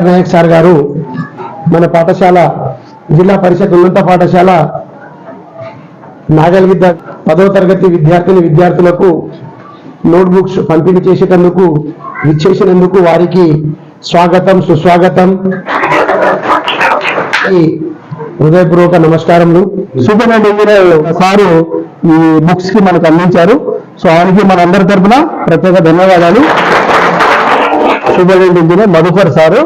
Naik sir గారు మన పాఠశాల జిల్లా పరిషత్ ఉన్నత పాఠశాల నాగల్గిద్ద 10వ తరగతి విద్యార్థులకు నోట్బుక్స్ పంపిణీ చేసేందుకు విచ్చేసినందుకు వారికి స్వాగతం సుస్వాగతం హృదయపూర్వక నమస్కారములు. సూపరింటెండెంట్ ఇంజనీర్ సారు ఈ బుక్స్ కి మనకు అందించారు. సో ఆయనకి మనందరి తరఫున ప్రత్యేక ధన్యవాదాలు. సూపరింటెండెంట్ ఇంజనీర్ మధుకర్ సారు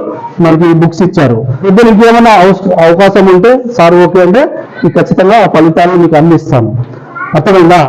మనకి ఈ బుక్స్ ఇచ్చారు. ఇప్పుడు ఇంకేమైనా అవకాశం ఉంటే సార్ ఓకే అంటే ఖచ్చితంగా ఆ ఫలితాలను మీకు అందిస్తాను. అర్థమైందా?